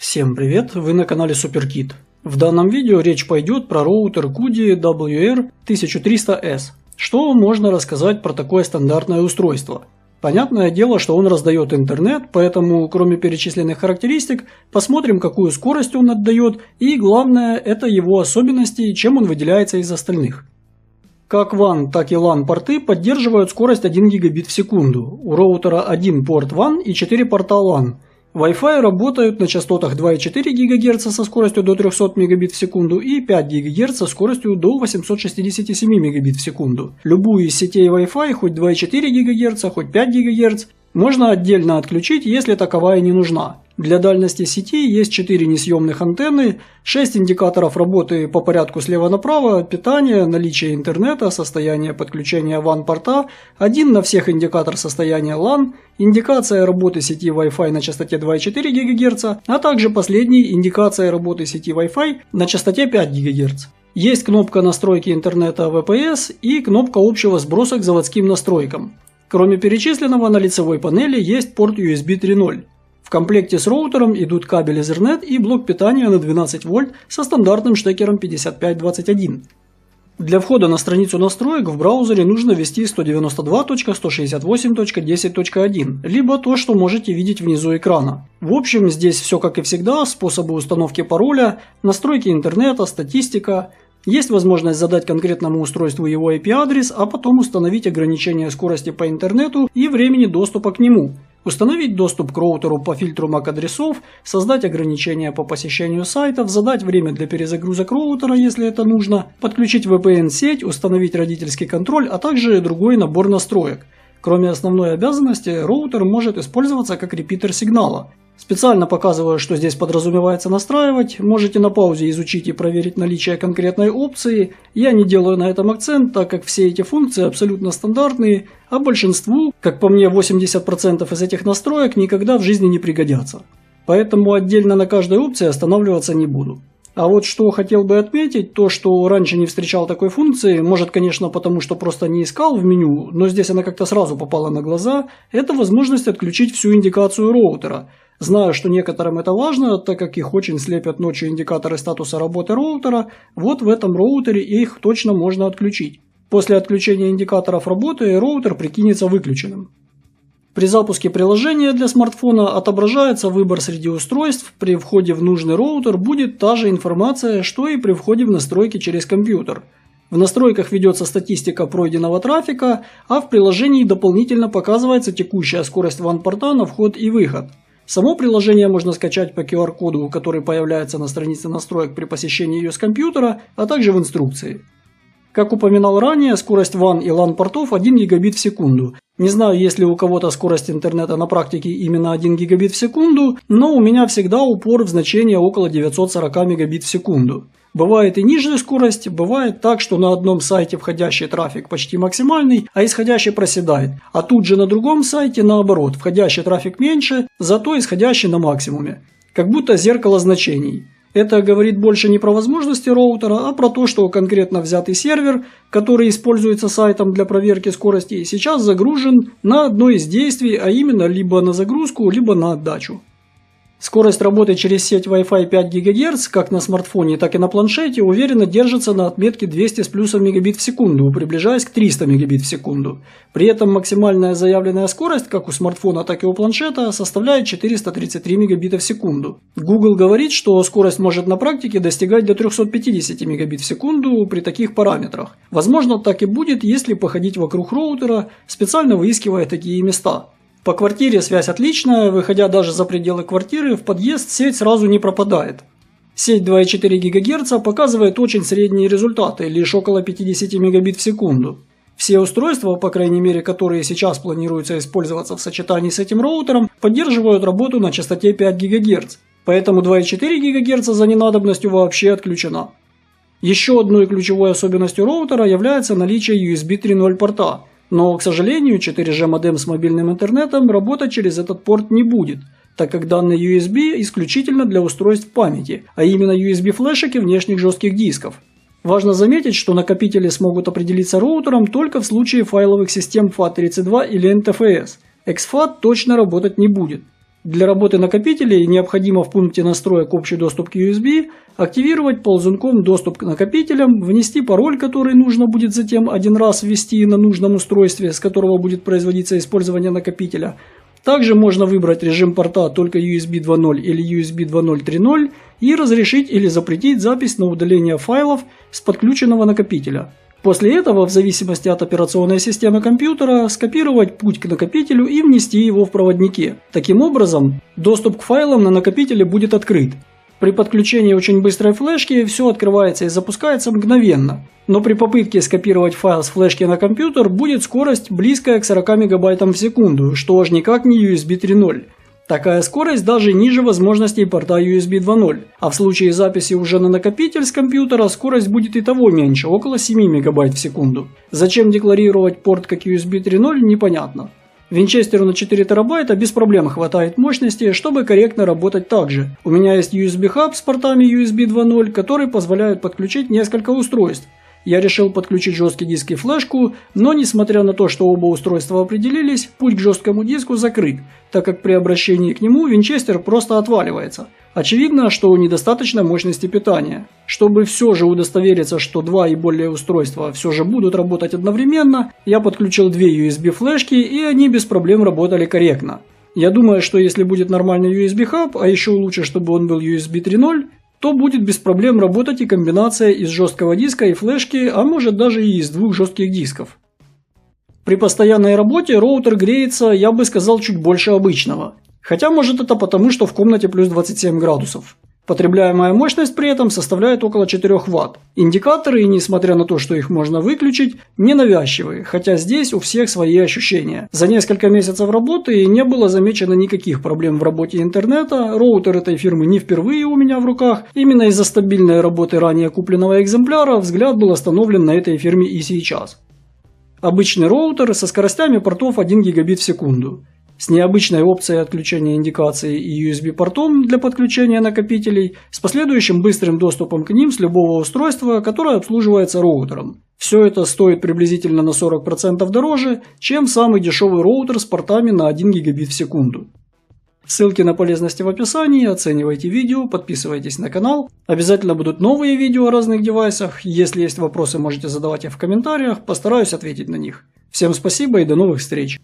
Всем привет, вы на канале SuperKit. В данном видео речь пойдет про роутер CUDI WR1300S. Что можно рассказать про такое стандартное устройство? Понятное дело, что он раздает интернет, поэтому кроме перечисленных характеристик, посмотрим, какую скорость он отдает, и главное, это его особенности и чем он выделяется из остальных. Как WAN, так и LAN порты поддерживают скорость 1 гигабит в секунду. У роутера один порт WAN и 4 порта LAN. Wi-Fi работают на частотах 2,4 ГГц со скоростью до 300 Мбит в секунду и 5 ГГц со скоростью до 867 Мбит в секунду. Любую из сетей Wi-Fi, хоть 2,4 ГГц, хоть 5 ГГц, можно отдельно отключить, если таковая не нужна. Для дальности сети есть 4 несъемных антенны, 6 индикаторов работы по порядку слева направо, питание, наличие интернета, состояние подключения WAN-порта, один на всех индикатор состояния LAN, индикация работы сети Wi-Fi на частоте 2,4 ГГц, а также последний индикация работы сети Wi-Fi на частоте 5 ГГц. Есть кнопка настройки интернета VPS и кнопка общего сброса к заводским настройкам. Кроме перечисленного, на лицевой панели есть порт USB 3.0. В комплекте с роутером идут кабель Ethernet и блок питания на 12 вольт со стандартным штекером 5521. Для входа на страницу настроек в браузере нужно ввести 192.168.10.1, либо то, что можете видеть внизу экрана. В общем, здесь все как и всегда: способы установки пароля, настройки интернета, статистика. Есть возможность задать конкретному устройству его IP-адрес, а потом установить ограничение скорости по интернету и времени доступа к нему. Установить доступ к роутеру по фильтру MAC-адресов, создать ограничения по посещению сайтов, задать время для перезагрузок роутера, если это нужно, подключить VPN-сеть, установить родительский контроль, а также другой набор настроек. Кроме основной обязанности, роутер может использоваться как репитер сигнала. Специально показываю, что здесь подразумевается настраивать, можете на паузе изучить и проверить наличие конкретной опции. Я не делаю на этом акцент, так как все эти функции абсолютно стандартные, а большинству, как по мне 80% из этих настроек, никогда в жизни не пригодятся. Поэтому отдельно на каждой опции останавливаться не буду. А вот что хотел бы отметить, то что раньше не встречал такой функции, может, конечно, потому что просто не искал в меню, но здесь она как-то сразу попала на глаза, это возможность отключить всю индикацию роутера. Знаю, что некоторым это важно, так как их очень слепят ночью индикаторы статуса работы роутера, вот в этом роутере их точно можно отключить. После отключения индикаторов работы роутер прикинется выключенным. При запуске приложения для смартфона отображается выбор среди устройств, при входе в нужный роутер будет та же информация, что и при входе в настройки через компьютер. В настройках ведется статистика пройденного трафика, а в приложении дополнительно показывается текущая скорость WAN-порта на вход и выход. Само приложение можно скачать по QR-коду, который появляется на странице настроек при посещении ее с компьютера, а также в инструкции. Как упоминал ранее, скорость WAN и LAN портов 1 гигабит в секунду. Не знаю, есть ли у кого-то скорость интернета на практике именно 1 гигабит в секунду, но у меня всегда упор в значение около 940 мегабит в секунду. Бывает и нижняя скорость, бывает так, что на одном сайте входящий трафик почти максимальный, а исходящий проседает. А тут же на другом сайте наоборот, входящий трафик меньше, зато исходящий на максимуме. Как будто зеркало значений. Это говорит больше не про возможности роутера, а про то, что конкретно взятый сервер, который используется сайтом для проверки скорости, сейчас загружен на одно из действий, а именно либо на загрузку, либо на отдачу. Скорость работы через сеть Wi-Fi 5 ГГц, как на смартфоне, так и на планшете, уверенно держится на отметке 200 с плюсом мегабит в секунду, приближаясь к 300 мегабит в секунду. При этом максимальная заявленная скорость, как у смартфона, так и у планшета, составляет 433 мегабита в секунду. Google говорит, что скорость может на практике достигать до 350 мегабит в секунду при таких параметрах. Возможно, так и будет, если походить вокруг роутера, специально выискивая такие места. По квартире связь отличная, выходя даже за пределы квартиры, в подъезд сеть сразу не пропадает. Сеть 2,4 ГГц показывает очень средние результаты, лишь около 50 мегабит в секунду. Все устройства, по крайней мере, которые сейчас планируется использоваться в сочетании с этим роутером, поддерживают работу на частоте 5 ГГц, поэтому 2,4 ГГц за ненадобностью вообще отключена. Еще одной ключевой особенностью роутера является наличие USB 3.0 порта. Но, к сожалению, 4G модем с мобильным интернетом работать через этот порт не будет, так как данный USB исключительно для устройств памяти, а именно USB-флешек и внешних жестких дисков. Важно заметить, что накопители смогут определиться роутером только в случае файловых систем FAT32 или NTFS. exFAT точно работать не будет. Для работы накопителей необходимо в пункте настроек «Общий доступ к USB» активировать ползунком доступ к накопителям, внести пароль, который нужно будет затем один раз ввести на нужном устройстве, с которого будет производиться использование накопителя. Также можно выбрать режим порта только USB 2.0 или USB 2.0 3.0 и разрешить или запретить запись на удаление файлов с подключенного накопителя. После этого, в зависимости от операционной системы компьютера, скопировать путь к накопителю и внести его в проводники. Таким образом, доступ к файлам на накопителе будет открыт. При подключении очень быстрой флешки все открывается и запускается мгновенно, но при попытке скопировать файл с флешки на компьютер будет скорость близкая к 40 МБ в секунду, что аж никак не USB 3.0. Такая скорость даже ниже возможностей порта USB 2.0, а в случае записи уже на накопитель с компьютера скорость будет и того меньше, около 7 МБ в секунду. Зачем декларировать порт как USB 3.0, непонятно. Винчестеру на 4 терабайта без проблем хватает мощности, чтобы корректно работать также. У меня есть USB-хаб с портами USB 2.0, которые позволяют подключить несколько устройств. Я решил подключить жесткий диск и флешку, но несмотря на то, что оба устройства определились, путь к жесткому диску закрыт, так как при обращении к нему винчестер просто отваливается. Очевидно, что недостаточно мощности питания. Чтобы все же удостовериться, что два и более устройства все же будут работать одновременно, я подключил две USB флешки, и они без проблем работали корректно. Я думаю, что если будет нормальный USB-хаб, а еще лучше, чтобы он был USB 3.0, то будет без проблем работать и комбинация из жесткого диска и флешки, а может даже и из двух жестких дисков. При постоянной работе роутер греется, я бы сказал, чуть больше обычного. Хотя может это потому, что в комнате плюс 27 градусов. Потребляемая мощность при этом составляет около 4 Вт. Индикаторы, несмотря на то, что их можно выключить, ненавязчивые, хотя здесь у всех свои ощущения. За несколько месяцев работы не было замечено никаких проблем в работе интернета, роутер этой фирмы не впервые у меня в руках. Именно из-за стабильной работы ранее купленного экземпляра взгляд был остановлен на этой фирме и сейчас. Обычный роутер со скоростями портов 1 гигабит в секунду. С необычной опцией отключения индикации и USB-портом для подключения накопителей, с последующим быстрым доступом к ним с любого устройства, которое обслуживается роутером. Все это стоит приблизительно на 40% дороже, чем самый дешевый роутер с портами на 1 гигабит в секунду. Ссылки на полезности в описании, оценивайте видео, подписывайтесь на канал. Обязательно будут новые видео о разных девайсах. Если есть вопросы, можете задавать их в комментариях, постараюсь ответить на них. Всем спасибо и до новых встреч!